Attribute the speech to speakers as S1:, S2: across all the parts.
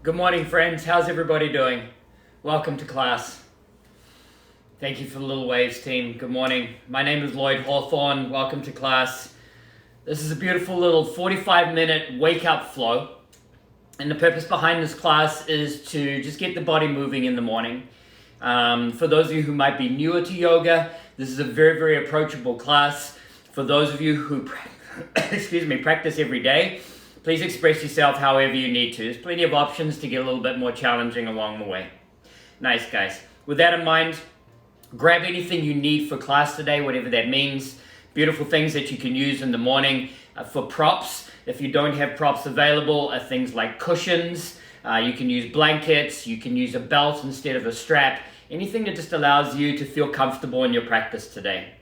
S1: Good morning, friends. How's everybody doing? Welcome to class. Thank you for the Little Waves team. Good morning. My name is Lloyd Hawthorne. Welcome to class. This is a beautiful little 45-minute wake-up flow. And the purpose behind this class is to just get the body moving in the morning. For those of you who might be newer to yoga, this is a very, very approachable class. For those of you who practice every day, please express yourself however you need to. There's plenty of options to get a little bit more challenging along the way. Nice, guys. With that in mind, grab anything you need for class today, whatever that means. Beautiful things that you can use in the morning. For props, if you don't have props available, are things like cushions. You can use blankets. You can use a belt instead of a strap. Anything that just allows you to feel comfortable in your practice today.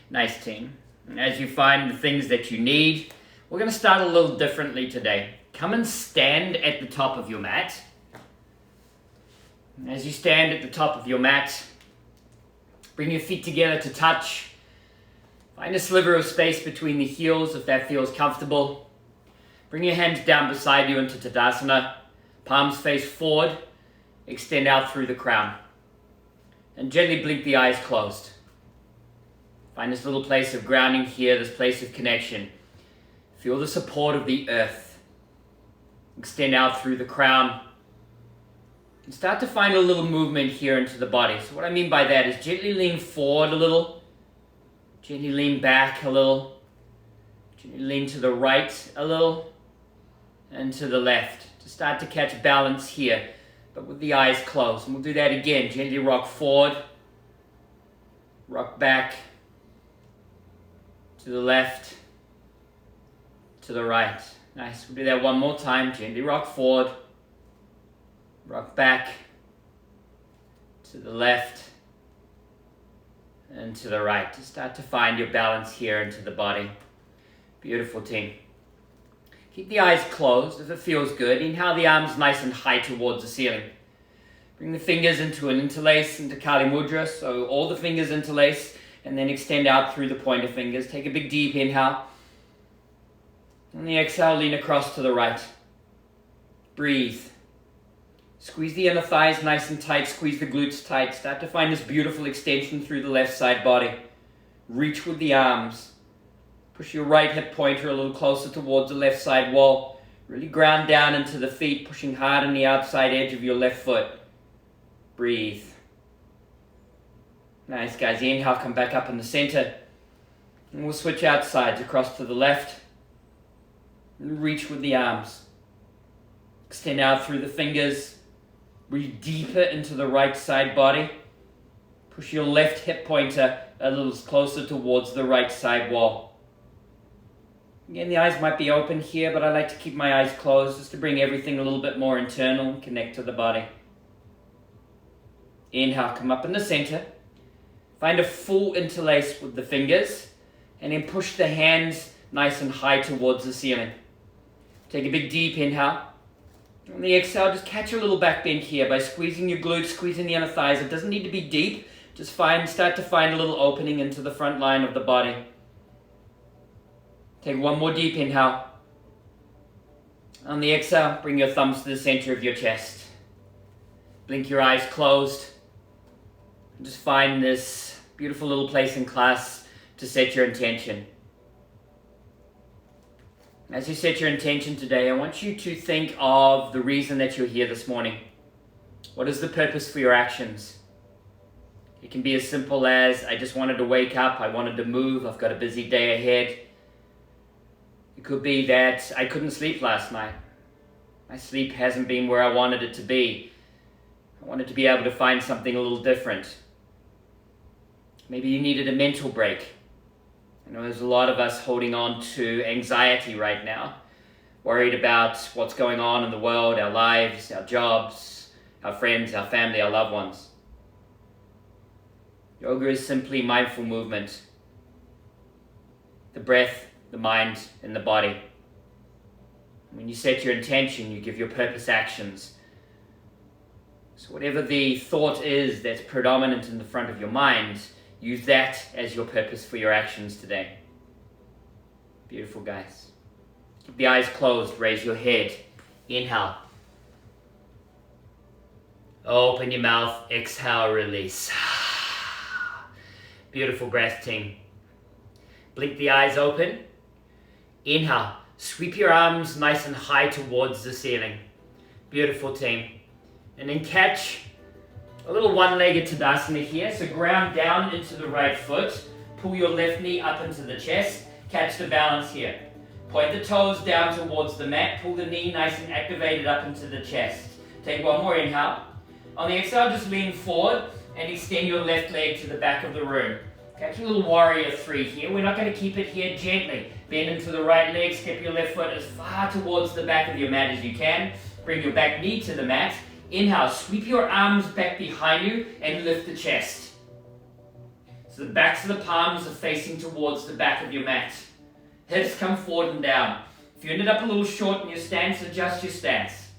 S1: Nice, team. And as you find the things that you need, we're going to start a little differently today. Come and stand at the top of your mat. As you stand at the top of your mat, bring your feet together to touch. Find a sliver of space between the heels if that feels comfortable. Bring your hands down beside you into Tadasana. Palms face forward. Extend out through the crown. And gently blink the eyes closed. Find this little place of grounding here, this place of connection. Feel the support of the earth. Extend out through the crown. And start to find a little movement here into the body. So what I mean by that is gently lean forward a little. Gently lean back a little. Gently lean to the right a little. And to the left. To start to catch balance here, but with the eyes closed. And we'll do that again. Gently rock forward. Rock back. To the left. To the right. Nice. We'll do that one more time. Gently rock forward. Rock back. To the left. And to the right. To start to find your balance here into the body. Beautiful, team. Keep the eyes closed if it feels good. Inhale the arms nice and high towards the ceiling. Bring the fingers into an interlace, into Kali Mudra. So all the fingers interlace and then extend out through the pointer fingers. Take a big deep inhale. On the exhale, lean across to the right. Breathe. Squeeze the inner thighs nice and tight. Squeeze the glutes tight. Start to find this beautiful extension through the left side body. Reach with the arms. Push your right hip pointer a little closer towards the left side wall. Really ground down into the feet, pushing hard on the outside edge of your left foot. Breathe. Nice, guys. Inhale, come back up in the center. And we'll switch out sides across to the left. Reach with the arms. Extend out through the fingers. Reach deeper into the right side body. Push your left hip pointer a little closer towards the right side wall. Again, the eyes might be open here, but I like to keep my eyes closed just to bring everything a little bit more internal and connect to the body. Inhale, come up in the center. Find a full interlace with the fingers, and then push the hands nice and high towards the ceiling. Take a big deep inhale. On the exhale, just catch a little back bend here by squeezing your glutes, squeezing the inner thighs. It doesn't need to be deep. Just start to find a little opening into the front line of the body. Take one more deep inhale. On the exhale, bring your thumbs to the center of your chest. Blink your eyes closed. And just find this beautiful little place in class to set your intention. As you set your intention today, I want you to think of the reason that you're here this morning. What is the purpose for your actions? It can be as simple as, I just wanted to wake up, I wanted to move, I've got a busy day ahead. It could be that I couldn't sleep last night. My sleep hasn't been where I wanted it to be. I wanted to be able to find something a little different. Maybe you needed a mental break. I know there's a lot of us holding on to anxiety right now, worried about what's going on in the world, our lives, our jobs, our friends, our family, our loved ones. Yoga is simply mindful movement. The breath, the mind, and the body. When you set your intention, you give your purpose actions. So whatever the thought is that's predominant in the front of your mind, use that as your purpose for your actions today. Beautiful, guys. Keep the eyes closed, raise your head. Inhale. Open your mouth, exhale, release. Beautiful breath, team. Blink the eyes open. Inhale, sweep your arms nice and high towards the ceiling. Beautiful, team. And then catch a little one-legged Tadasana here. So ground down into the right foot. Pull your left knee up into the chest. Catch the balance here. Point the toes down towards the mat. Pull the knee nice and activated up into the chest. Take one more inhale. On the exhale, just lean forward and extend your left leg to the back of the room. Catch a little warrior 3 here. We're not going to keep it here gently. Bend into the right leg. Step your left foot as far towards the back of your mat as you can. Bring your back knee to the mat. Inhale, sweep your arms back behind you and lift the chest. So the backs of the palms are facing towards the back of your mat. Hips come forward and down. If you ended up a little short in your stance, adjust your stance.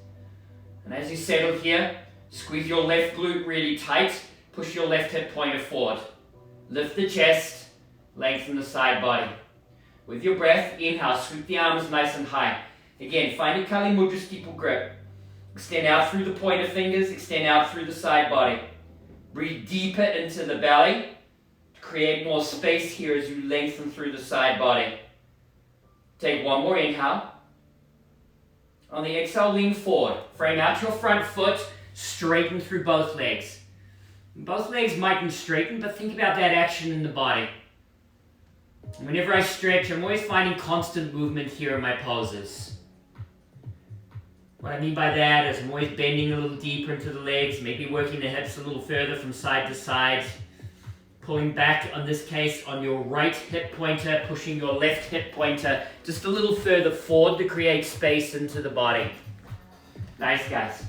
S1: And as you settle here, squeeze your left glute really tight. Push your left hip pointer forward. Lift the chest, lengthen the side body. With your breath, inhale, sweep the arms nice and high. Again, find your Kali Mudra steeple grip. Extend out through the pointer fingers, extend out through the side body. Breathe deeper into the belly to create more space here as you lengthen through the side body. Take one more inhale. On the exhale, lean forward. Frame out your front foot, straighten through both legs. Both legs mightn't straighten, but think about that action in the body. Whenever I stretch, I'm always finding constant movement here in my poses. What I mean by that is I'm always bending a little deeper into the legs, maybe working the hips a little further from side to side. Pulling back, on this case, on your right hip pointer, pushing your left hip pointer just a little further forward to create space into the body. Nice, guys.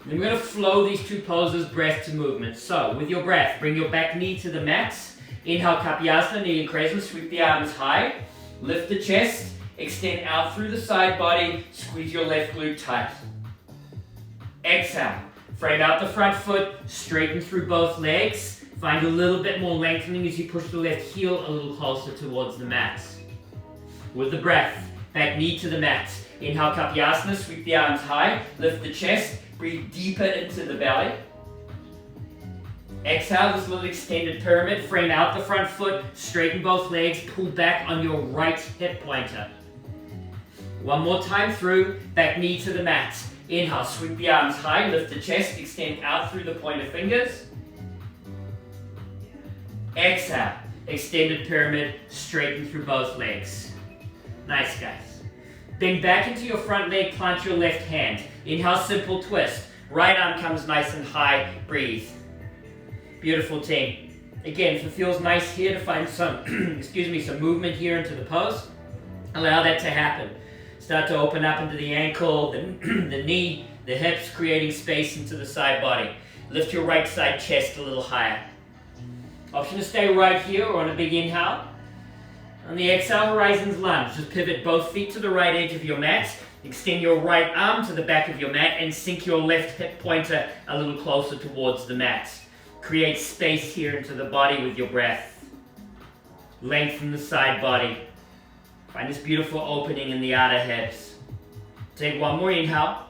S1: And we're going to flow these two poses, breath to movement. So, with your breath, bring your back knee to the mat. Inhale, Kapyasana, kneeling crescent, sweep the arms high. Lift the chest. Extend out through the side body, squeeze your left glute tight. Exhale, frame out the front foot, straighten through both legs. Find a little bit more lengthening as you push the left heel a little closer towards the mat. With the breath, back knee to the mat. Inhale, Kapyasana, sweep the arms high, lift the chest, breathe deeper into the belly. Exhale, this little extended pyramid, frame out the front foot, straighten both legs, pull back on your right hip pointer. One more time through, back knee to the mat. Inhale, sweep the arms high, lift the chest, extend out through the pointer fingers. Exhale, extended pyramid, straighten through both legs. Nice, guys. Bend back into your front leg, plant your left hand. Inhale, simple twist. Right arm comes nice and high, breathe. Beautiful, team. Again, if it feels nice here to find some, some movement here into the pose, allow that to happen. Start to open up into the ankle, the knee, the hips, creating space into the side body. Lift your right side chest a little higher. Option to stay right here or on a big inhale. On the exhale, horizons lunge. Just pivot both feet to the right edge of your mat. Extend your right arm to the back of your mat and sink your left hip pointer a little closer towards the mat. Create space here into the body with your breath. Lengthen the side body. Find this beautiful opening in the outer hips. Take one more inhale.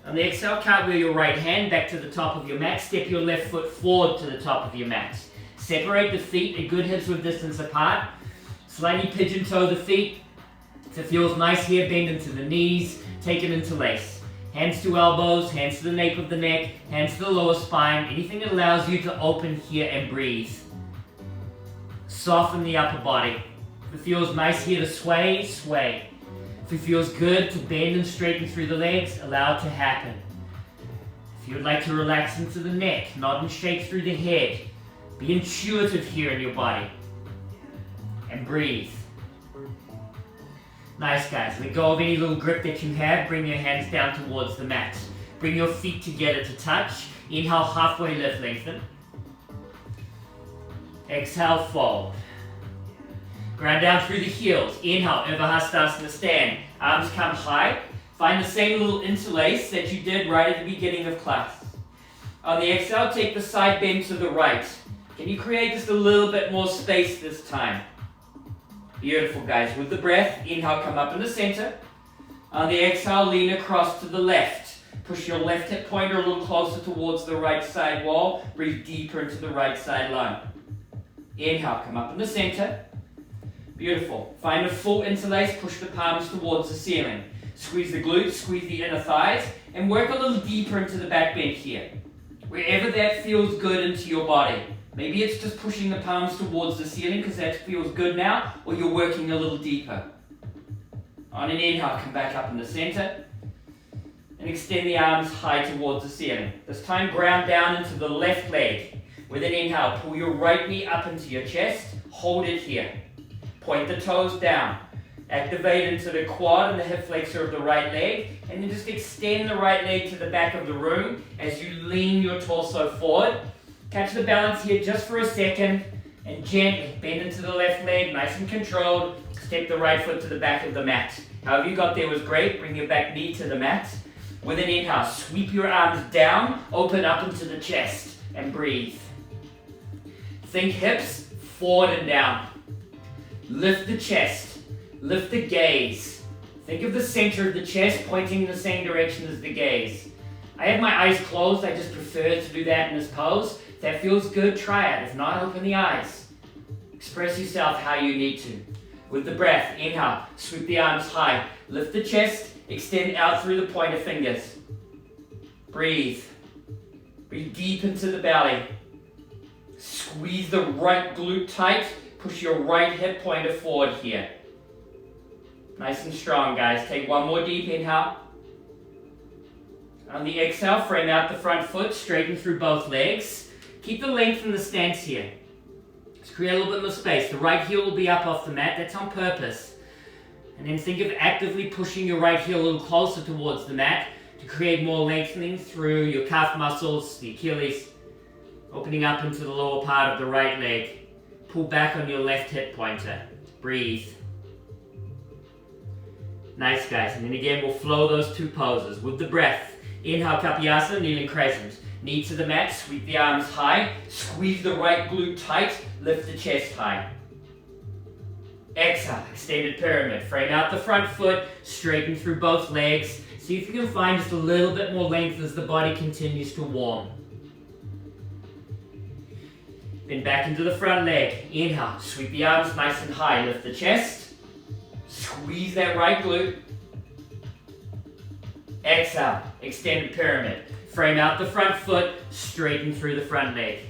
S1: On the exhale, cartwheel your right hand back to the top of your mat. Step your left foot forward to the top of your mat. Separate the feet a good hips width distance apart. Slightly pigeon toe the feet. If it feels nice here, bend into the knees. Take it into lace. Hands to elbows, hands to the nape of the neck, hands to the lower spine. Anything that allows you to open here and breathe. Soften the upper body. If it feels nice here to sway, sway. If it feels good to bend and straighten through the legs, allow it to happen. If you would like to relax into the neck, nod and shake through the head. Be intuitive here in your body. And breathe. Nice, guys. Let go of any little grip that you have. Bring your hands down towards the mat. Bring your feet together to touch. Inhale, halfway lift, lengthen. Exhale, fold. Ground down through the heels. Inhale, Urdhva stand. Arms come high. Find the same little interlace that you did right at the beginning of class. On the exhale, take the side bend to the right. Can you create just a little bit more space this time? Beautiful, guys. With the breath, inhale, come up in the center. On the exhale, lean across to the left. Push your left hip pointer a little closer towards the right side wall. Breathe deeper into the right side lung. Inhale, come up in the center. Beautiful. Find a full interlace, push the palms towards the ceiling. Squeeze the glutes, squeeze the inner thighs, and work a little deeper into the back bend here. Wherever that feels good into your body. Maybe it's just pushing the palms towards the ceiling because that feels good now, or you're working a little deeper. On an inhale, come back up in the center. And extend the arms high towards the ceiling. This time ground down into the left leg. With an inhale, pull your right knee up into your chest. Hold it here. Point the toes down. Activate into the quad and the hip flexor of the right leg. And then just extend the right leg to the back of the room as you lean your torso forward. Catch the balance here just for a second. And gently bend into the left leg, nice and controlled. Step the right foot to the back of the mat. However you got there was great. Bring your back knee to the mat. With an inhale, sweep your arms down, open up into the chest, and breathe. Think hips, forward and down. Lift the chest, lift the gaze. Think of the center of the chest pointing in the same direction as the gaze. I have my eyes closed, I just prefer to do that in this pose. If that feels good, try it. If not, open the eyes. Express yourself how you need to. With the breath, inhale, sweep the arms high, lift the chest, extend out through the pointer fingers. Breathe. Breathe deep into the belly. Squeeze the right glute tight. Push your right hip pointer forward here. Nice and strong, guys. Take one more deep inhale. On the exhale, frame out the front foot, straighten through both legs. Keep the length in the stance here. Just create a little bit more space. The right heel will be up off the mat. That's on purpose. And then think of actively pushing your right heel a little closer towards the mat to create more lengthening through your calf muscles, the Achilles, opening up into the lower part of the right leg. Pull back on your left hip pointer. Breathe. Nice, guys. And then again, we'll flow those two poses with the breath. Inhale, Kapyasana, kneeling crescent. Knee to the mat, sweep the arms high, squeeze the right glute tight, lift the chest high. Exhale, extended pyramid. Frame out the front foot, straighten through both legs. See if you can find just a little bit more length as the body continues to warm. Then back into the front leg. Inhale, sweep the arms nice and high, lift the chest. Squeeze that right glute. Exhale, extended pyramid. Frame out the front foot, straighten through the front leg.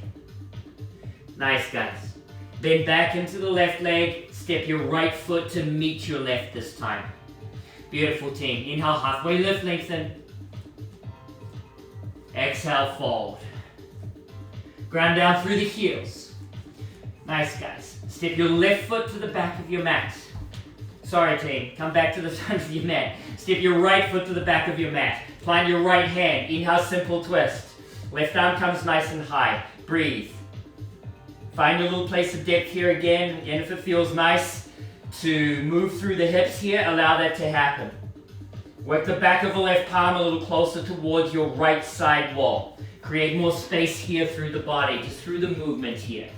S1: Nice, guys. Then back into the left leg. Step your right foot to meet your left this time. Beautiful, team. Inhale, halfway lift, lengthen. Exhale, fold. Ground down through the heels. Nice, guys. Step your left foot to the back of your mat. Sorry, team. Come back to the front of your mat. Step your right foot to the back of your mat. Plant your right hand. Inhale, simple twist. Left arm comes nice and high. Breathe. Find a little place of depth here again. Again, if it feels nice to move through the hips here, allow that to happen. Work the back of the left palm a little closer towards your right side wall. Create more space here through the body, just through the movement here.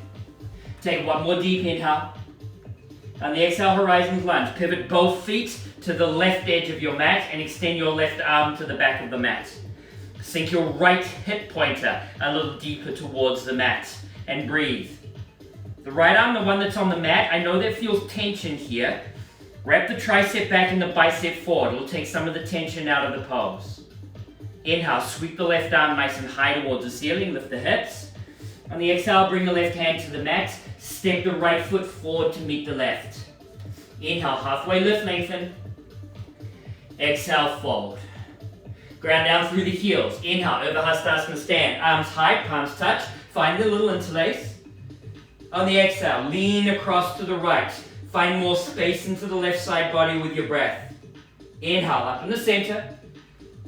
S1: Take one more deep inhale. On the exhale, horizon lunge. Pivot both feet to the left edge of your mat and extend your left arm to the back of the mat. Sink your right hip pointer a little deeper towards the mat and breathe. The right arm, the one that's on the mat, I know that feels tension here. Wrap the tricep back and the bicep forward. It'll take some of the tension out of the pose. Inhale, sweep the left arm nice and high towards the ceiling, lift the hips. On the exhale, bring the left hand to the mat. Step the right foot forward to meet the left. Inhale, halfway lift, lengthen. Exhale, fold. Ground down through the heels. Inhale, Urdhva stand. Arms high, palms touch. Find a little interlace. On the exhale, lean across to the right. Find more space into the left side body with your breath. Inhale, up in the center.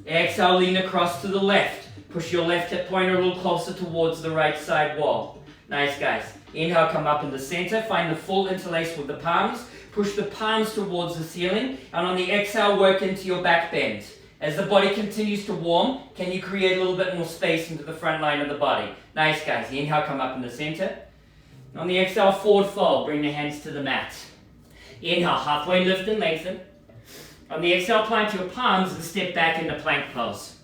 S1: Exhale, lean across to the left. Push your left hip pointer a little closer towards the right side wall. Nice, guys. Inhale, come up in the center. Find the full interlace with the palms. Push the palms towards the ceiling. And on the exhale, work into your back bend. As the body continues to warm, can you create a little bit more space into the front line of the body? Nice, guys. Inhale, come up in the center. On the exhale, forward fold. Bring the hands to the mat. Inhale, halfway lift and lengthen. On the exhale, plant your palms and step back into plank pose.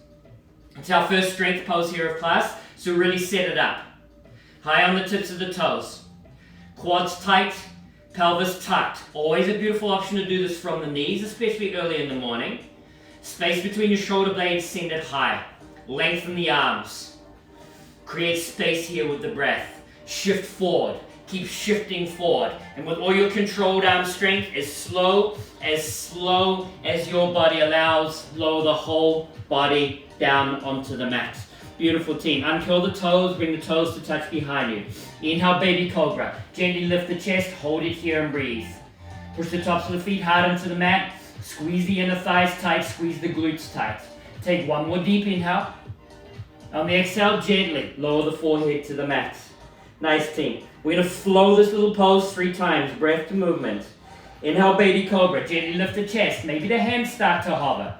S1: It's our first strength pose here of class, so really set it up. High on the tips of the toes. Quads tight, pelvis tucked. Always a beautiful option to do this from the knees, especially early in the morning. Space between your shoulder blades centered high. Lengthen the arms. Create space here with the breath. Shift forward. Keep shifting forward. And with all your controlled arm strength, as slow as your body allows, lower the whole body down onto the mat. Beautiful team. Uncurl the toes, bring the toes to touch behind you. Inhale, baby cobra. Gently lift the chest, hold it here and breathe. Push the tops of the feet hard into the mat. Squeeze the inner thighs tight, squeeze the glutes tight. Take one more deep inhale. On the exhale, gently lower the forehead to the mat. Nice team. We're going to flow this little pose 3 times, breath to movement. Inhale, baby cobra. Gently lift the chest. Maybe the hands start to hover.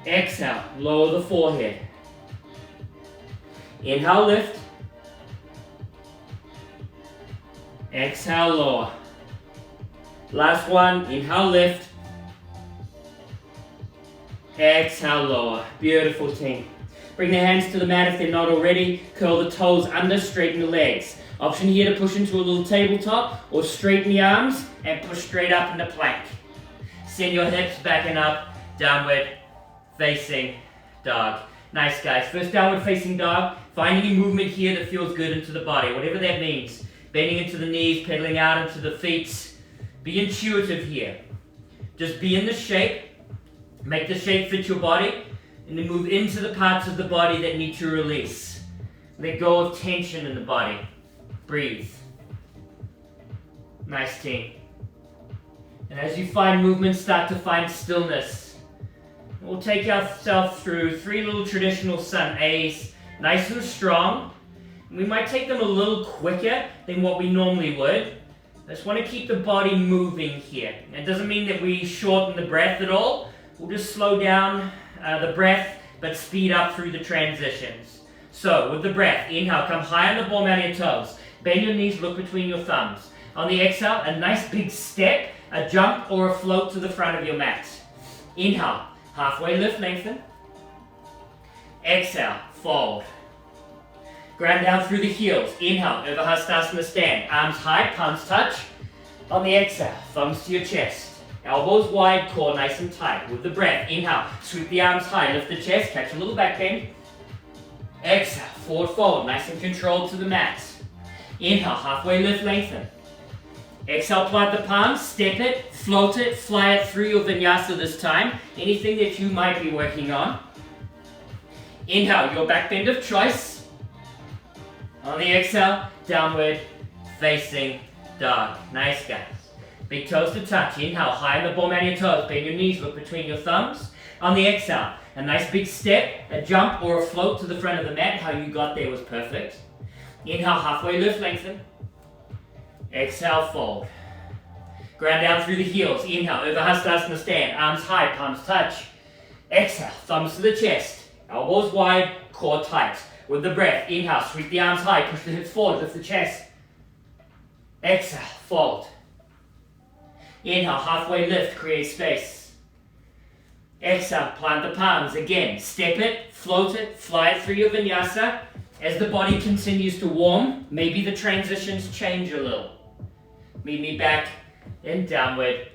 S1: Exhale, lower the forehead. Inhale, lift. Exhale, lower. Last one, inhale, lift. Exhale, lower. Beautiful team. Bring the hands to the mat if they're not already. Curl the toes under, straighten the legs. Option here to push into a little tabletop or straighten the arms and push straight up into plank. Send your hips back and up, downward facing dog. Nice guys. First downward facing dog. Find any movement here that feels good into the body, whatever that means. Bending into the knees, pedaling out into the feet. Be intuitive here. Just be in the shape. Make the shape fit your body. And then move into the parts of the body that need to release. Let go of tension in the body. Breathe. Nice team. And as you find movement, start to find stillness. We'll take ourselves through 3 little traditional sun A's, nice and strong. We might take them a little quicker than what we normally would. I just want to keep the body moving here. It doesn't mean that we shorten the breath at all. We'll just slow down the breath, but speed up through the transitions. So, with the breath, inhale, come high on the ball mat of your toes. Bend your knees, look between your thumbs. On the exhale, a nice big step, a jump or a float to the front of your mat. Inhale, halfway lift, lengthen. Exhale, fold. Ground down through the heels. Inhale, Urdhva stand. Arms high, palms touch. On the exhale, thumbs to your chest. Elbows wide, core nice and tight. With the breath, inhale, sweep the arms high, lift the chest, catch a little back bend. Exhale, forward fold, nice and controlled to the mat. Inhale, halfway lift, lengthen. Exhale, plant the palms, step it, float it, fly it through your vinyasa this time. Anything that you might be working on. Inhale, your back bend of choice. On the exhale, downward facing dog. Nice guys. Big toes to touch. Inhale, high on the ball mat of your toes. Bend your knees, look between your thumbs. On the exhale, a nice big step, a jump or a float to the front of the mat. How you got there was perfect. Inhale, halfway lift, lengthen. Exhale, fold. Ground down through the heels. Inhale, Urdhva stand. Arms high, palms touch. Exhale, thumbs to the chest. Elbows wide, core tight. With the breath, inhale, sweep the arms high, push the hips forward, lift the chest. Exhale, fold. Inhale, halfway lift, create space. Exhale, plant the palms. Again, step it, float it, fly it through your vinyasa. As the body continues to warm, maybe the transitions change a little. Meet me back in downward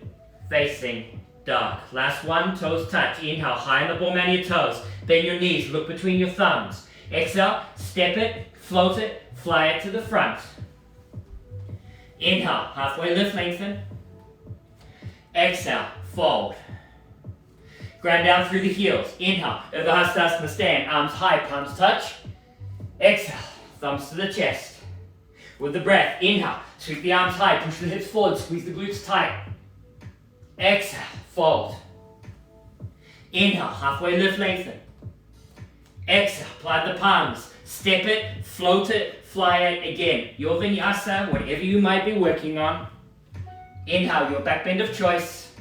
S1: facing dog. Last one, toes touch. Inhale, high on the ball mat of your toes. Bend your knees, look between your thumbs. Exhale, step it, float it, fly it to the front. Inhale, halfway lift, lengthen. Exhale, fold. Ground down through the heels. Inhale, Urdhva stand. Arms high, palms touch. Exhale, thumbs to the chest. With the breath, inhale, sweep the arms high, push the hips forward, squeeze the glutes tight. Exhale, fold. Inhale, halfway lift, lengthen. Exhale, plant the palms. Step it, float it, fly it. Again, your vinyasa, whatever you might be working on. Inhale, your back bend of choice.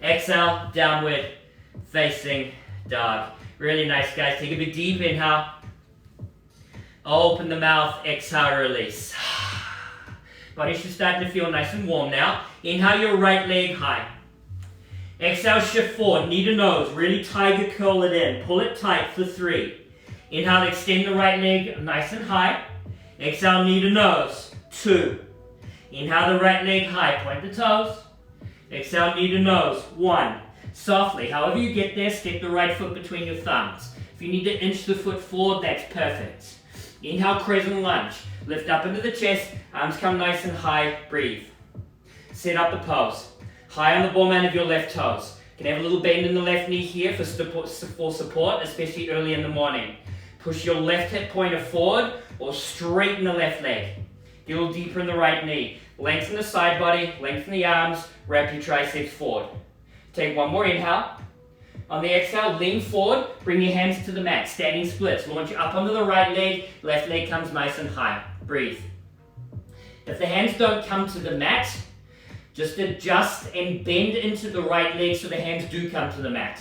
S1: Exhale, downward facing dog. Really nice, guys. Take a big deep inhale. Open the mouth, exhale, release. Body should start to feel nice and warm now. Inhale your right leg high. Exhale, shift forward, knee to nose, really tiger curl it in. Pull it tight for 3. Inhale, extend the right leg nice and high. Exhale, knee to nose, 2. Inhale the right leg high, point the toes. Exhale, knee to nose, 1. Softly, however you get there, step the right foot between your thumbs. If you need to inch the foot forward, that's perfect. Inhale, crescent lunge. Lift up into the chest, arms come nice and high, breathe. Set up the pose. High on the ball mat of your left toes. You can have a little bend in the left knee here for support, especially early in the morning. Push your left hip pointer forward or straighten the left leg. Get a little deeper in the right knee. Lengthen the side body, lengthen the arms, wrap your triceps forward. Take one more inhale. On the exhale, lean forward, bring your hands to the mat, standing splits. Launch up onto the right leg, left leg comes nice and high. Breathe. If the hands don't come to the mat, just adjust and bend into the right leg so the hands do come to the mat.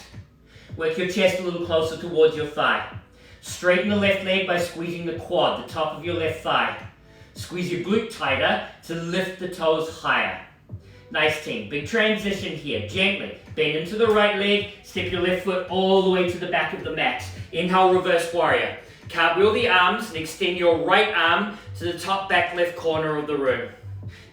S1: Work your chest a little closer towards your thigh. Straighten the left leg by squeezing the quad, the top of your left thigh. Squeeze your glute tighter to lift the toes higher. Nice team. Big transition here. Gently bend into the right leg, step your left foot all the way to the back of the mat. Inhale, reverse warrior. Cartwheel the arms and extend your right arm to the top back left corner of the room.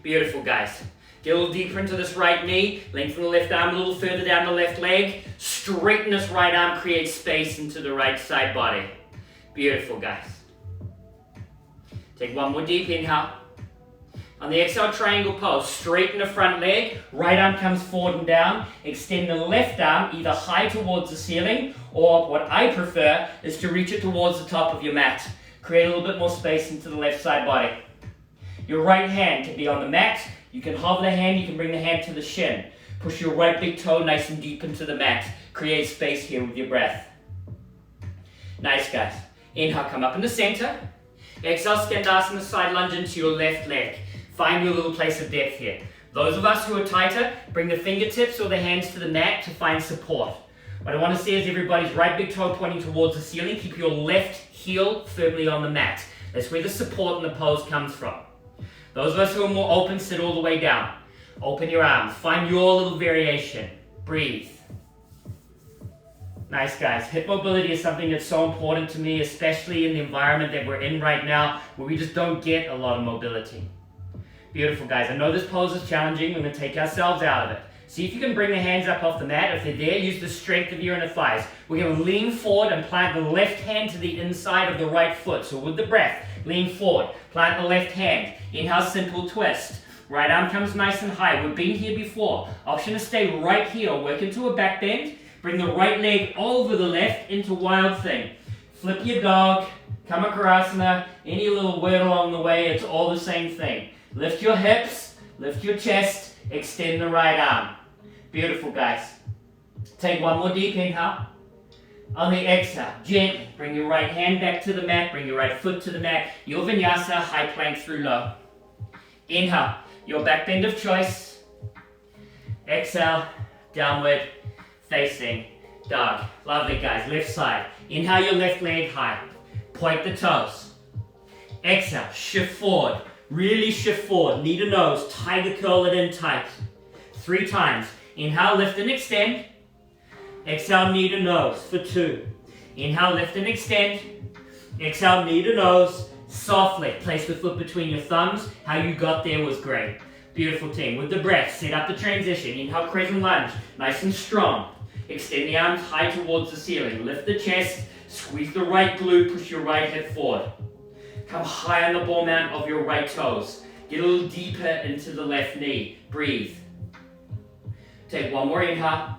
S1: Beautiful, guys. Get a little deeper into this right knee, lengthen the left arm a little further down the left leg, straighten this right arm, create space into the right side body. Beautiful, guys. Take one more deep inhale. On the exhale, triangle pose, straighten the front leg, right arm comes forward and down, extend the left arm either high towards the ceiling, or what I prefer is to reach it towards the top of your mat. Create a little bit more space into the left side body. Your right hand can be on the mat. You can hover the hand, you can bring the hand to the shin. Push your right big toe nice and deep into the mat. Create space here with your breath. Nice, guys. Inhale, come up in the center. Exhale, Skandasana, side lunge into your left leg. Find your little place of depth here. Those of us who are tighter, bring the fingertips or the hands to the mat to find support. What I want to see is everybody's right big toe pointing towards the ceiling. Keep your left heel firmly on the mat. That's where the support in the pose comes from. Those of us who are more open, sit all the way down. Open your arms. Find your little variation. Breathe. Nice, guys. Hip mobility is something that's so important to me, especially in the environment that we're in right now, where we just don't get a lot of mobility. Beautiful, guys. I know this pose is challenging. We're going to take ourselves out of it. See if you can bring the hands up off the mat. If they're there, use the strength of your inner thighs. We're going to lean forward and plant the left hand to the inside of the right foot. So with the breath, lean forward. Plant the left hand. Inhale, simple twist. Right arm comes nice and high. We've been here before. Option to stay right here. Work into a back bend. Bring the right leg over the left into wild thing. Flip your dog. Kamakarasana. Any little word along the way, it's all the same thing. Lift your hips. Lift your chest. Extend the right arm. Beautiful, guys. Take one more deep inhale. On the exhale, gently bring your right hand back to the mat, bring your right foot to the mat. Your vinyasa, high plank through low. Inhale, your back bend of choice. Exhale, downward facing dog. Lovely, guys. Left side. Inhale your left leg high. Point the toes. Exhale, shift forward. Really shift forward. Knee to nose. Tiger curl it in tight. 3 times. Inhale, lift and extend. Exhale, knee to nose for 2. Inhale, lift and extend. Exhale, knee to nose. Softly. Place the foot between your thumbs. How you got there was great. Beautiful, team. With the breath, set up the transition. Inhale, crescent lunge. Nice and strong. Extend the arms high towards the ceiling. Lift the chest. Squeeze the right glute. Push your right hip forward. Come high on the ball mount of your right toes. Get a little deeper into the left knee. Breathe. Take one more inhale.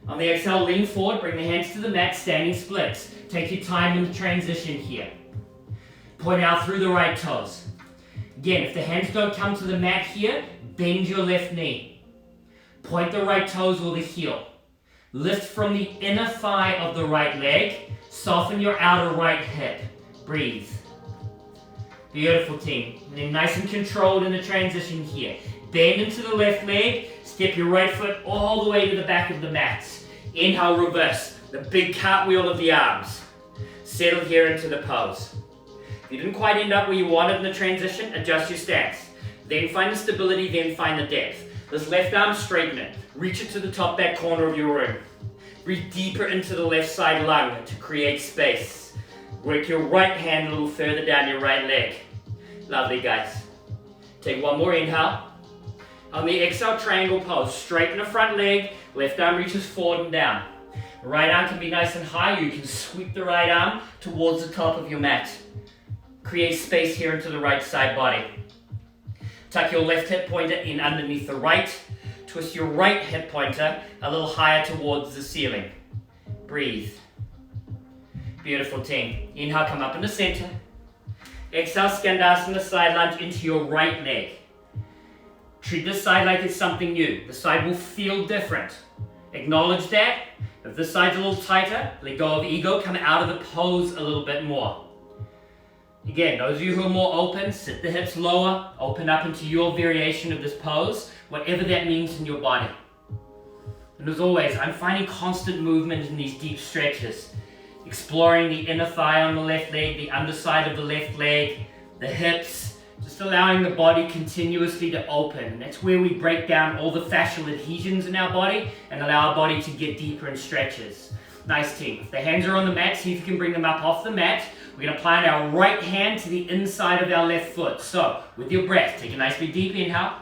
S1: On the exhale, lean forward, bring the hands to the mat, standing splits. Take your time in the transition here. Point out through the right toes. Again, if the hands don't come to the mat here, bend your left knee. Point the right toes or the heel. Lift from the inner thigh of the right leg. Soften your outer right hip. Breathe. Beautiful, team. And then nice and controlled in the transition here. Bend into the left leg. Step your right foot all the way to the back of the mat. Inhale, reverse. The big cartwheel of the arms. Settle here into the pose. If you didn't quite end up where you wanted in the transition, adjust your stance. Then find the stability, then find the depth. This left arm, straighten it. Reach it to the top back corner of your room. Breathe deeper into the left side lung to create space. Work your right hand a little further down your right leg. Lovely, guys. Take one more inhale. On the exhale, triangle pose. Straighten the front leg. Left arm reaches forward and down. Right arm can be nice and high. You can sweep the right arm towards the top of your mat. Create space here into the right side body. Tuck your left hip pointer in underneath the right. Twist your right hip pointer a little higher towards the ceiling. Breathe. Beautiful, team. Inhale, come up in the center. Exhale, Skandasana, side lunge into your right leg. Treat this side like it's something new. The side will feel different. Acknowledge that. If this side's a little tighter, let go of ego, come out of the pose a little bit more. Again, those of you who are more open, sit the hips lower, open up into your variation of this pose, whatever that means in your body. And as always, I'm finding constant movement in these deep stretches. Exploring the inner thigh on the left leg, the underside of the left leg, the hips, just allowing the body continuously to open. And that's where we break down all the fascial adhesions in our body and allow our body to get deeper in stretches. Nice, team. If the hands are on the mat, see if you can bring them up off the mat. We're going to plant our right hand to the inside of our left foot. So, with your breath, take a nice big deep inhale.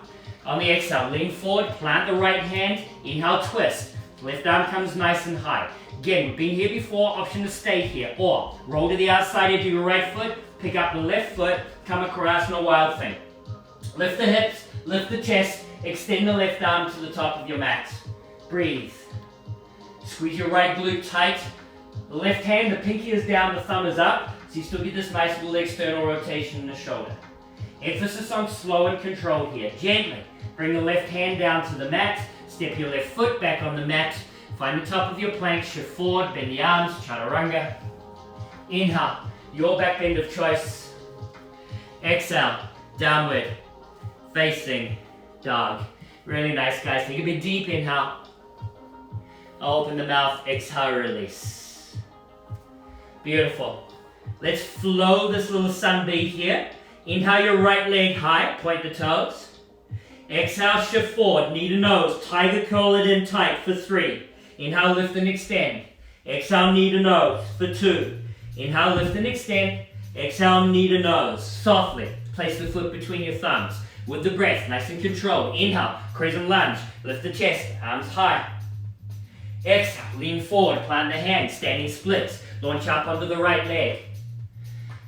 S1: On the exhale, lean forward, plant the right hand, inhale, twist. Left arm comes nice and high. Again, we've been here before, option to stay here. Or, roll to the outside edge of your right foot, pick up the left foot, come across in a wild thing. Lift the hips, lift the chest, extend the left arm to the top of your mat. Breathe. Squeeze your right glute tight. The left hand, the pinky is down, the thumb is up. So you still get this nice little external rotation in the shoulder. Emphasis on slow and controlled here. Gently bring the left hand down to the mat. Step your left foot back on the mat. Find the top of your plank, shift forward, bend the arms, chaturanga. Inhale, your back bend of choice. Exhale, downward, facing dog. Really nice, guys. Take a big deep inhale. Open the mouth, exhale, release. Beautiful. Let's flow this little sunbeam here. Inhale your right leg high, point the toes. Exhale, shift forward, knee to nose, tiger curl it in tight for 3. Inhale, lift and extend. Exhale, knee to nose for 2. Inhale, lift and extend. Exhale, knee to nose. Softly, place the foot between your thumbs. With the breath, nice and controlled. Inhale, crescent lunge, lift the chest, arms high. Exhale, lean forward, plant the hands, standing splits. Launch up onto the right leg.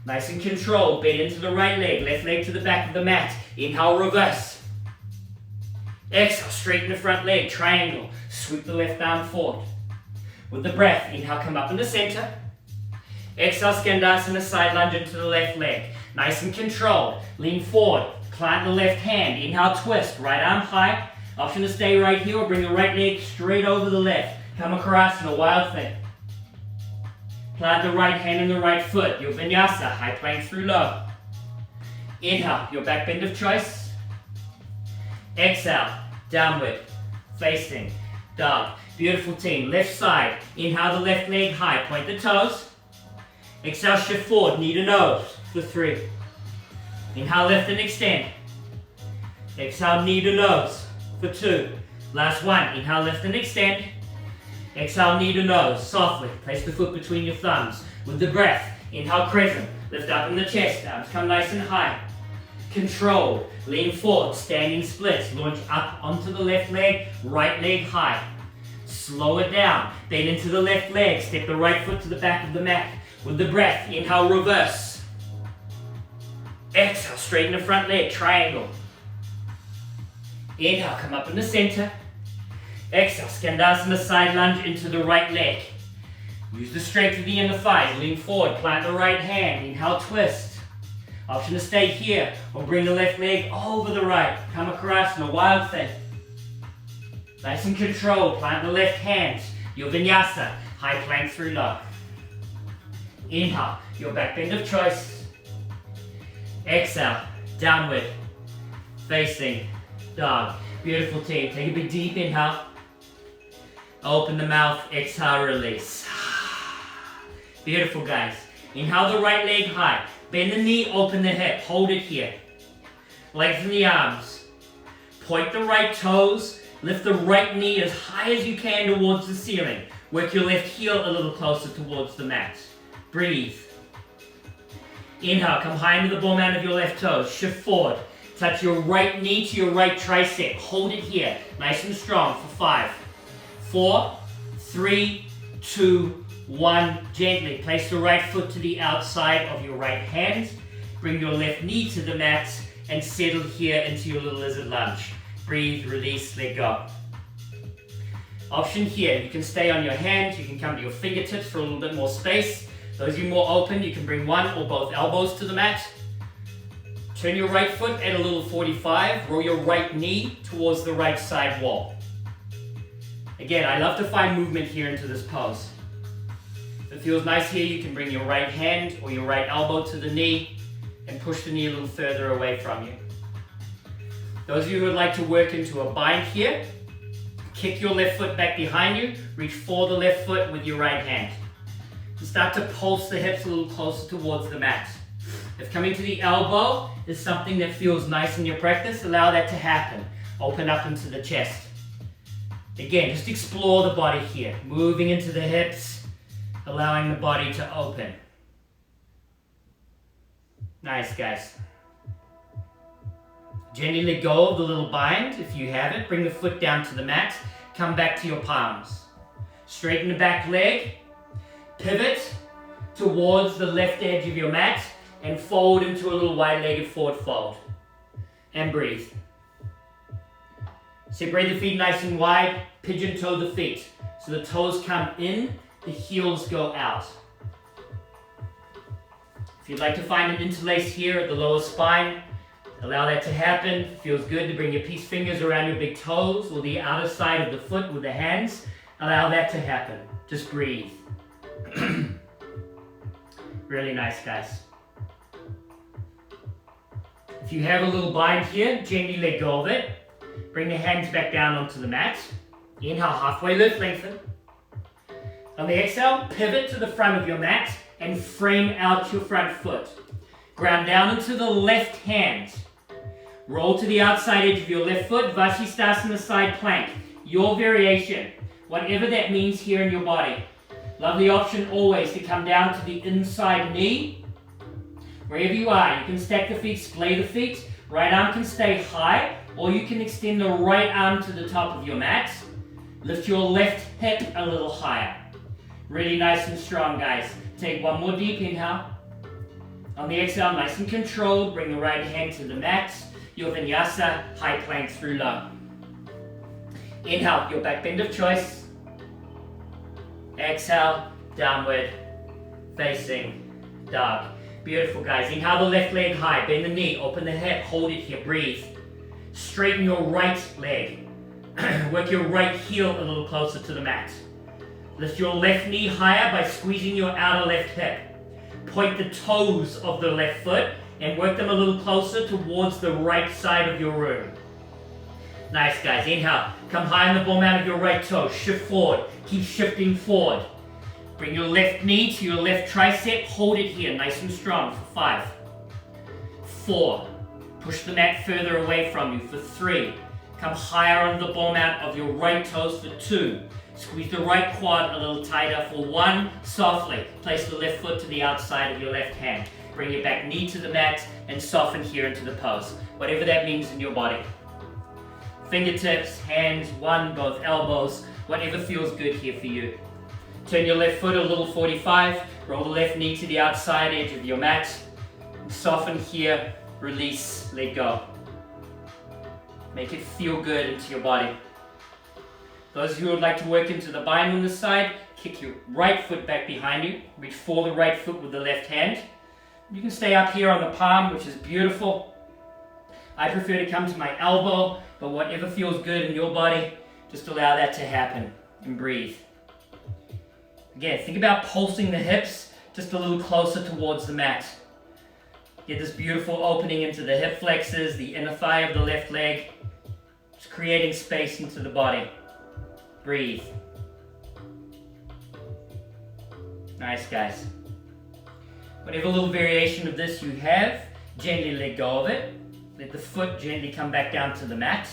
S1: Nice and controlled, bend into the right leg, left leg to the back of the mat. Inhale, reverse. Exhale, straighten the front leg, triangle. Sweep the left arm forward. With the breath, inhale, come up in the center. Exhale, Skandasana, side lunge into the left leg. Nice and controlled, lean forward, plant the left hand. Inhale, twist, right arm high. Option to stay right here or bring the right leg straight over the left. Come across in a wild thing. Plant the right hand and the right foot. Your vinyasa, high plank through low. Inhale, your back bend of choice. Exhale, downward, facing dog. Beautiful, team. Left side. Inhale the left leg high, point the toes. Exhale, shift forward, knee to nose for 3. Inhale, lift and extend. Exhale, knee to nose for 2. Last one. Inhale, lift and extend. Exhale, knee to nose, softly. Place the foot between your thumbs. With the breath, inhale, crescent. Lift up in the chest, arms come nice and high. Controlled, lean forward, standing splits. Launch up onto the left leg, right leg high. Slow it down, bend into the left leg. Step the right foot to the back of the mat. With the breath, inhale, reverse. Exhale, straighten the front leg, triangle. Inhale, come up in the center. Exhale, Skandasana, side lunge into the right leg. Use the strength of the inner thighs. Lean forward, plant the right hand. Inhale, twist. Option to stay here or bring the left leg over the right. Come across in a wild thing. Nice and controlled, plant the left hand. Your vinyasa, high plank through low. Inhale, your back bend of choice. Exhale, downward, facing dog. Beautiful, team. Take a big deep inhale. Open the mouth, exhale, release. Beautiful, guys. Inhale the right leg high. Bend the knee, open the hip. Hold it here. Lengthen the arms. Point the right toes, lift the right knee as high as you can towards the ceiling. Work your left heel a little closer towards the mat. Breathe. Inhale, come high into the ball mount of your left toe. Shift forward. Touch your right knee to your right tricep. Hold it here, nice and strong for 5, 4, 3, 2, 1. Gently place the right foot to the outside of your right hand. Bring your left knee to the mat and settle here into your little lizard lunge. Breathe, release, let go. Option here, you can stay on your hands, you can come to your fingertips for a little bit more space. Those of you more open, you can bring one or both elbows to the mat. Turn your right foot at a little 45, roll your right knee towards the right side wall. Again, I love to find movement here into this pose. If it feels nice here, you can bring your right hand or your right elbow to the knee and push the knee a little further away from you. Those of you who would like to work into a bind here, kick your left foot back behind you, reach for the left foot with your right hand. And start to pulse the hips a little closer towards the mat. If coming to the elbow is something that feels nice in your practice, allow that to happen. Open up into the chest. Again, just explore the body here, moving into the hips, allowing the body to open. Nice, guys. Gently let go of the little bind if you have it. Bring the foot down to the mat. Come back to your palms. Straighten the back leg. Pivot towards the left edge of your mat and fold into a little wide-legged forward fold. And breathe. Separate the feet nice and wide. Pigeon toe the feet. So the toes come in, the heels go out. If you'd like to find an interlace here at the lower spine, allow that to happen. It feels good to bring your peace fingers around your big toes or the outer side of the foot with the hands. Allow that to happen. Just breathe. Really nice, guys. If you have a little bind here, gently let go of it. Bring the hands back down onto the mat. Inhale, halfway lift, lengthen. On the exhale, pivot to the front of your mat and frame out your front foot. Ground down into the left hand. Roll to the outside edge of your left foot, Vasisthasana side plank. Your variation, whatever that means here in your body. Lovely option always to come down to the inside knee. Wherever you are, you can stack the feet, splay the feet. Right arm can stay high, or you can extend the right arm to the top of your mat. Lift your left hip a little higher. Really nice and strong, guys. Take one more deep inhale. On the exhale, nice and controlled, bring the right hand to the mat. Your vinyasa, high plank through low. Inhale, your back bend of choice. Exhale, downward facing dog. Beautiful, guys. Inhale the left leg high, bend the knee, open the hip, hold it here, breathe. Straighten your right leg. Work your right heel a little closer to the mat. Lift your left knee higher by squeezing your outer left hip. Point the toes of the left foot and work them a little closer towards the right side of your room. Nice, guys. Inhale. Come high on the ball mount of your right toe. Shift forward. Keep shifting forward. Bring your left knee to your left tricep. Hold it here, nice and strong for 5, 4. Push the mat further away from you for 3. Come higher on the ball mount of your right toes for 2. Squeeze the right quad a little tighter for 1. Softly. Place the left foot to the outside of your left hand. Bring your back knee to the mat and soften here into the pose. Whatever that means in your body. Fingertips, hands, one, both elbows, whatever feels good here for you. Turn your left foot a little 45, roll the left knee to the outside edge of your mat. Soften here, release, let go. Make it feel good into your body. Those of you who would like to work into the bind on this side, kick your right foot back behind you. Reach for the right foot with the left hand. You can stay up here on the palm, which is beautiful. I prefer to come to my elbow, but whatever feels good in your body, just allow that to happen and breathe. Again, think about pulsing the hips just a little closer towards the mat. Get this beautiful opening into the hip flexors, the inner thigh of the left leg, just creating space into the body. Breathe. Nice, guys. Whatever little variation of this you have, gently let go of it. Let the foot gently come back down to the mat.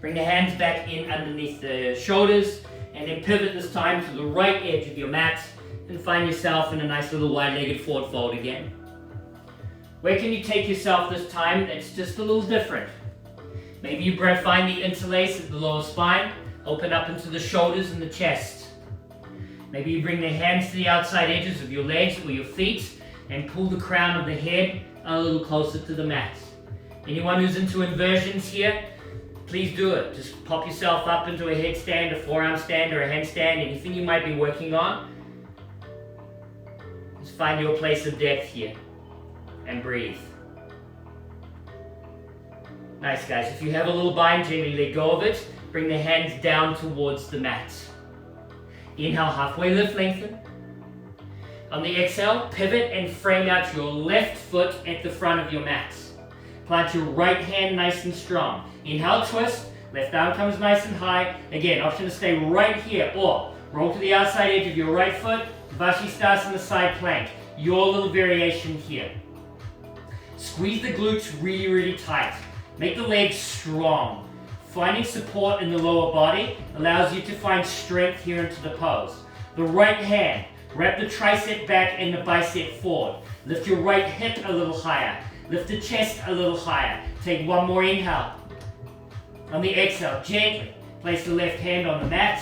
S1: Bring the hands back in underneath the shoulders, and then pivot this time to the right edge of your mat, and find yourself in a nice little wide-legged forward fold again. Where can you take yourself this time that's just a little different? Maybe you find the interlace at the lower spine, open up into the shoulders and the chest. Maybe you bring the hands to the outside edges of your legs or your feet and pull the crown of the head a little closer to the mat. Anyone who's into inversions here, please do it. Just pop yourself up into a headstand, a forearm stand, or a handstand, anything you might be working on. Just find your place of depth here and breathe. Nice, guys. If you have a little bind, gently let go of it. Bring the hands down towards the mat. Inhale, halfway lift, lengthen. On the exhale, pivot and frame out your left foot at the front of your mat. Plant your right hand nice and strong. Inhale, twist. Left arm comes nice and high. Again, option to stay right here, or roll to the outside edge of your right foot. Vashisthasana side plank. Your little variation here. Squeeze the glutes really, really tight. Make the legs strong. Finding support in the lower body allows you to find strength here into the pose. The right hand, wrap the tricep back and the bicep forward. Lift your right hip a little higher. Lift the chest a little higher. Take one more inhale. On the exhale, gently place the left hand on the mat.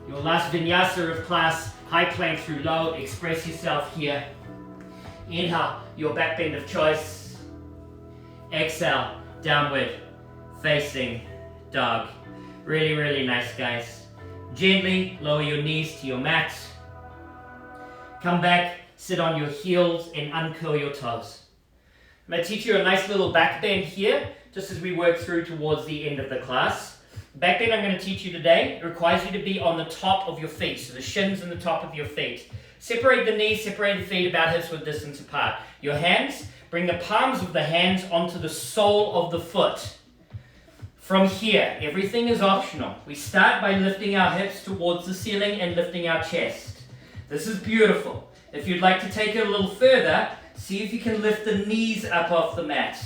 S1: Your last vinyasa of class, high plank through low. Express yourself here. Inhale, your back bend of choice. Exhale, downward facing dog. Really, really nice, guys. Gently lower your knees to your mat. Come back, sit on your heels and uncurl your toes. I'm going to teach you a nice little back bend here, just as we work through towards the end of the class. Back bend I'm going to teach you today, it requires you to be on the top of your feet, so the shins and the top of your feet. Separate the knees, separate the feet about hips width distance apart. Your hands, bring the palms of the hands onto the sole of the foot. From here, everything is optional. We start by lifting our hips towards the ceiling and lifting our chest. This is beautiful. If you'd like to take it a little further, see if you can lift the knees up off the mat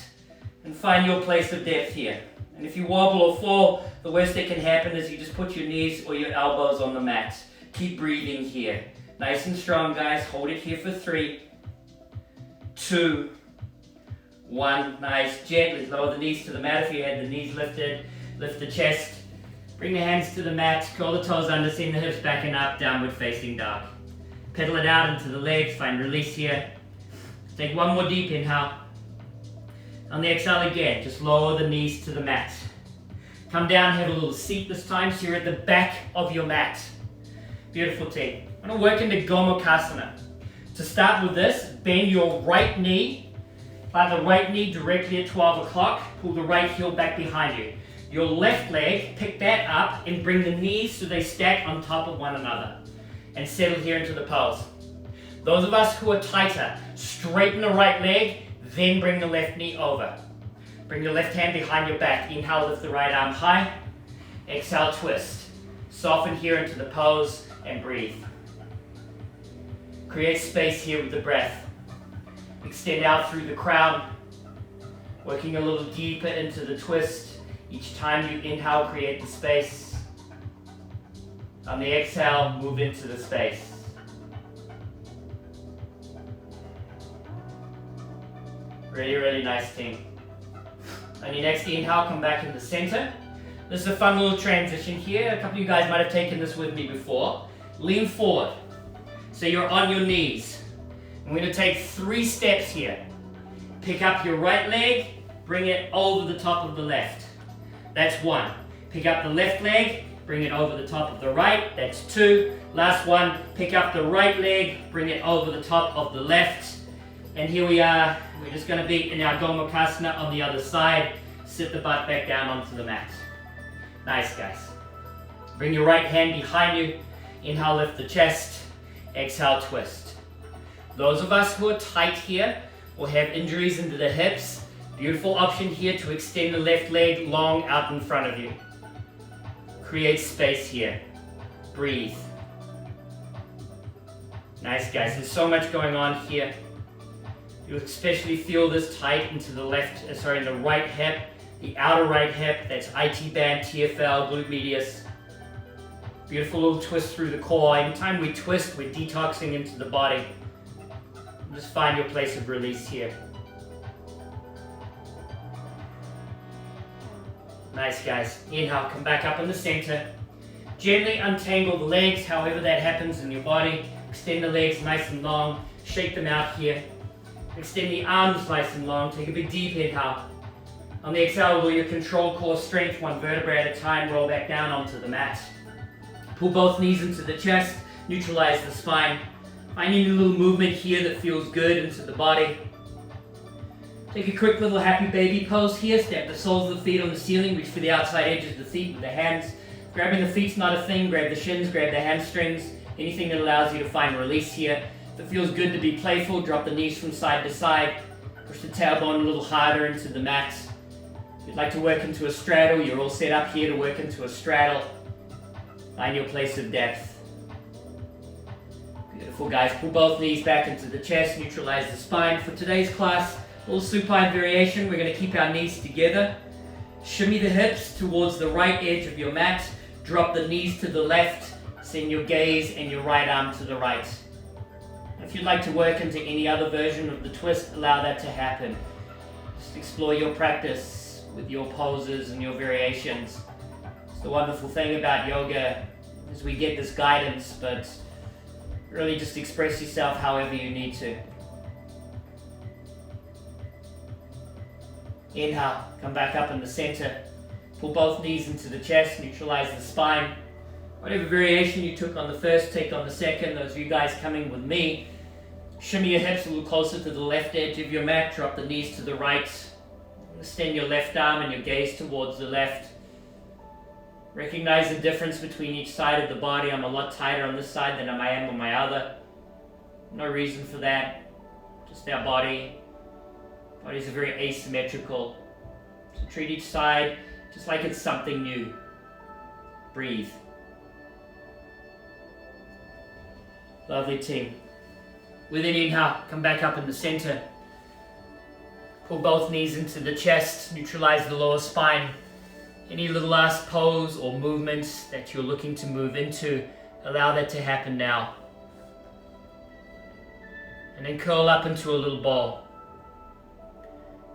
S1: and find your place of depth here. And if you wobble or fall, the worst that can happen is you just put your knees or your elbows on the mat. Keep breathing here. Nice and strong, guys. Hold it here for 3, 2, 1. Nice. Gently lower the knees to the mat if you had the knees lifted. Lift the chest. Bring the hands to the mat. Curl the toes under. Send the hips back and up. Downward facing dog. Pedal it out into the legs. Find release here. Take one more deep inhale. On the exhale again, just lower the knees to the mat. Come down, have a little seat this time, so you're at the back of your mat. Beautiful team. I'm going to work into Gomukhasana. To start with this, bend your right knee, plant the right knee directly at 12 o'clock, pull the right heel back behind you. Your left leg, pick that up and bring the knees so they stack on top of one another. And settle here into the pose. Those of us who are tighter, straighten the right leg, then bring the left knee over. Bring your left hand behind your back. Inhale, lift the right arm high. Exhale, twist. Soften here into the pose and breathe. Create space here with the breath. Extend out through the crown. Working a little deeper into the twist. Each time you inhale, create the space. On the exhale, move into the space. Really, really nice team. On your next inhale, come back in the center. This is a fun little transition here. A couple of you guys might have taken this with me before. Lean forward. So you're on your knees. I'm going to take 3 steps here. Pick up your right leg, bring it over the top of the left. That's 1. Pick up the left leg, bring it over the top of the right. That's 2. Last one, pick up the right leg, bring it over the top of the left. And here we are. We're just going to be in our Gomukhasana on the other side. Sit the butt back down onto the mat. Nice, guys. Bring your right hand behind you. Inhale, lift the chest. Exhale, twist. Those of us who are tight here or have injuries into the hips, beautiful option here to extend the left leg long out in front of you. Create space here. Breathe. Nice, guys. There's so much going on here. You especially feel this tight into the the right hip. the outer right hip, that's IT band, TFL, glute medius. Beautiful little twist through the core. Anytime we twist, we're detoxing into the body. Just find your place of release here. Nice, guys. Inhale, come back up in the center. Gently untangle the legs, however that happens in your body. Extend the legs nice and long. Shake them out here. Extend the arms nice and long. Take a big deep inhale. On the exhale, will you control core strength, one vertebra at a time, roll back down onto the mat. Pull both knees into the chest, neutralize the spine. Finding a little movement here that feels good into the body. Take a quick little happy baby pose here. Step the soles of the feet on the ceiling, reach for the outside edges of the feet with the hands. Grabbing the feet's not a thing, grab the shins, grab the hamstrings. Anything that allows you to find release here. If it feels good to be playful, drop the knees from side to side. Push the tailbone a little harder into the mat. If you'd like to work into a straddle, you're all set up here to work into a straddle. Find your place of depth. Beautiful, guys. Pull both knees back into the chest, neutralize the spine. For today's class, a little supine variation. We're going to keep our knees together. Shimmy the hips towards the right edge of your mat. Drop the knees to the left. Send your gaze and your right arm to the right. If you'd like to work into any other version of the twist, allow that to happen. Just explore your practice with your poses and your variations. It's the wonderful thing about yoga is we get this guidance, but really just express yourself however you need to. Inhale, come back up in the center. Pull both knees into the chest, neutralize the spine. Whatever variation you took on the first, take on the second. Those of you guys coming with me, shimmy your hips a little closer to the left edge of your mat. Drop the knees to the right. Extend your left arm and your gaze towards the left. Recognize the difference between each side of the body. I'm a lot tighter on this side than I am on my other. No reason for that. Just our body. Bodies are very asymmetrical. So treat each side just like it's something new. Breathe. Lovely, team. With an inhale, come back up in the center. Pull both knees into the chest, neutralize the lower spine. Any little last pose or movements that you're looking to move into, allow that to happen now. And then curl up into a little ball.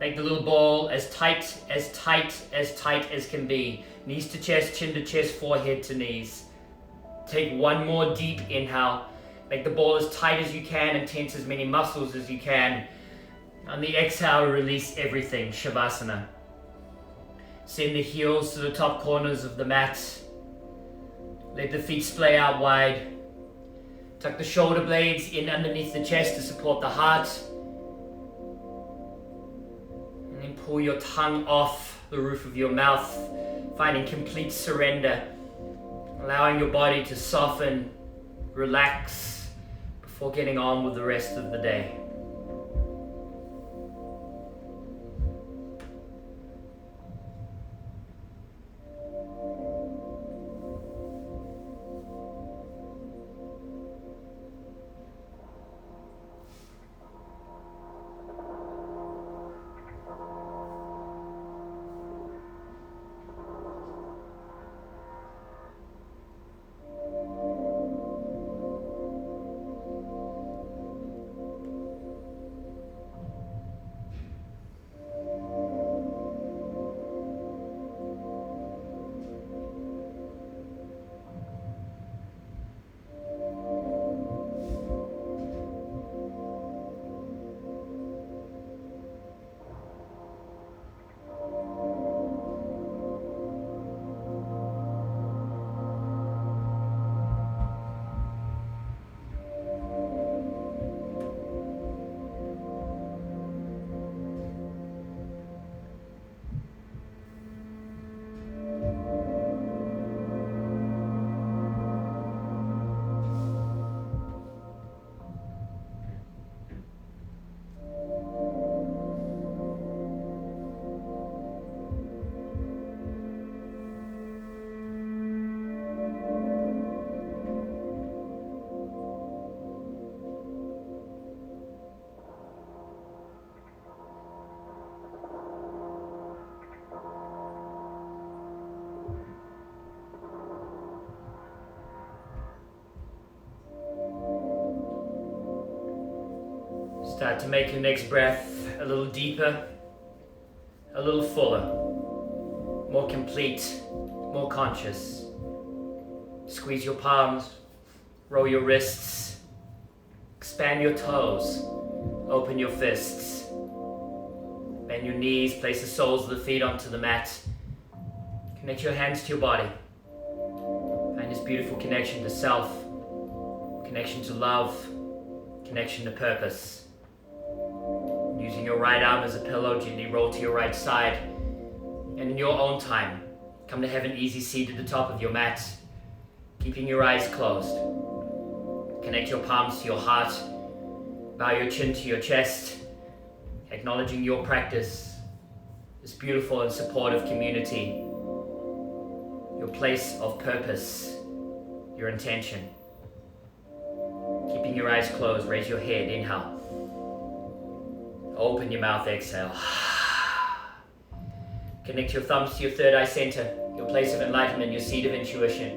S1: Make the little ball as tight as can be. Knees to chest, chin to chest, forehead to knees. Take one more deep inhale. Make the ball as tight as you can and tense as many muscles as you can. On the exhale, release everything, Shavasana. Send the heels to the top corners of the mat. Let the feet splay out wide. Tuck the shoulder blades in underneath the chest to support the heart. And then pull your tongue off the roof of your mouth, finding complete surrender. Allowing your body to soften, relax, before getting on with the rest of the day. Start to make your next breath a little deeper, a little fuller, more complete, more conscious. Squeeze your palms, roll your wrists, expand your toes, open your fists, bend your knees, place the soles of the feet onto the mat. Connect your hands to your body. Find this beautiful connection to self, connection to love, connection to purpose. Using your right arm as a pillow, gently roll to your right side. And in your own time, come to have an easy seat at the top of your mat, keeping your eyes closed. Connect your palms to your heart, bow your chin to your chest, acknowledging your practice, this beautiful and supportive community, your place of purpose, your intention. Keeping your eyes closed, raise your head, inhale. Open your mouth, exhale. Connect your thumbs to your third eye center, your place of enlightenment, your seat of intuition.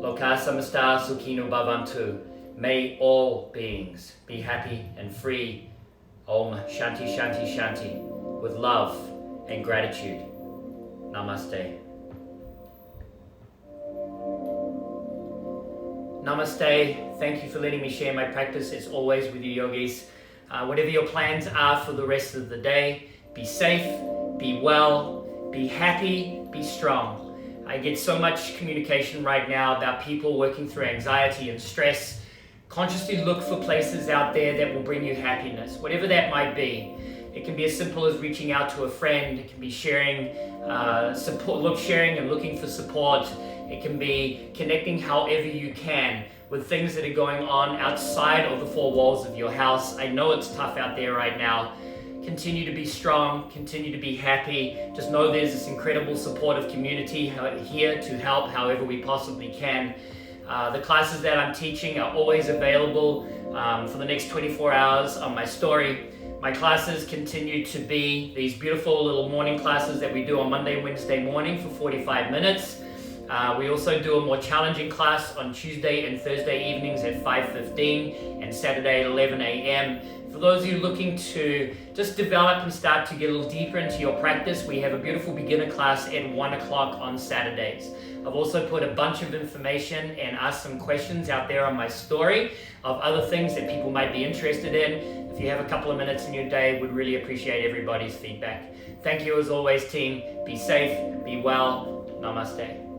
S1: Loka samasta sukhino bhavantu. May all beings be happy and free. Om Shanti Shanti Shanti. With love and gratitude. Namaste. Namaste. Thank you for letting me share my practice as always with you yogis. Whatever your plans are for the rest of the day, be safe, be well, be happy, be strong. I get so much communication right now about people working through anxiety and stress. Consciously look for places out there that will bring you happiness, whatever that might be. It can be as simple as reaching out to a friend. It can be sharing sharing and looking for support. It can be connecting however you can with things that are going on outside of the four walls of your house. I know it's tough out there right now. Continue to be strong, continue to be happy. Just know there's this incredible supportive community here to help however we possibly can. The classes that I'm teaching are always available for the next 24 hours on my story. My classes continue to be these beautiful little morning classes that we do on Monday and Wednesday morning for 45 minutes. We also do a more challenging class on Tuesday and Thursday evenings at 5:15 and Saturday at 11 a.m. For those of you looking to just develop and start to get a little deeper into your practice, we have a beautiful beginner class at 1 o'clock on Saturdays. I've also put a bunch of information and asked some questions out there on my story of other things that people might be interested in. If you have a couple of minutes in your day, would really appreciate everybody's feedback. Thank you as always, team. Be safe, be well. Namaste.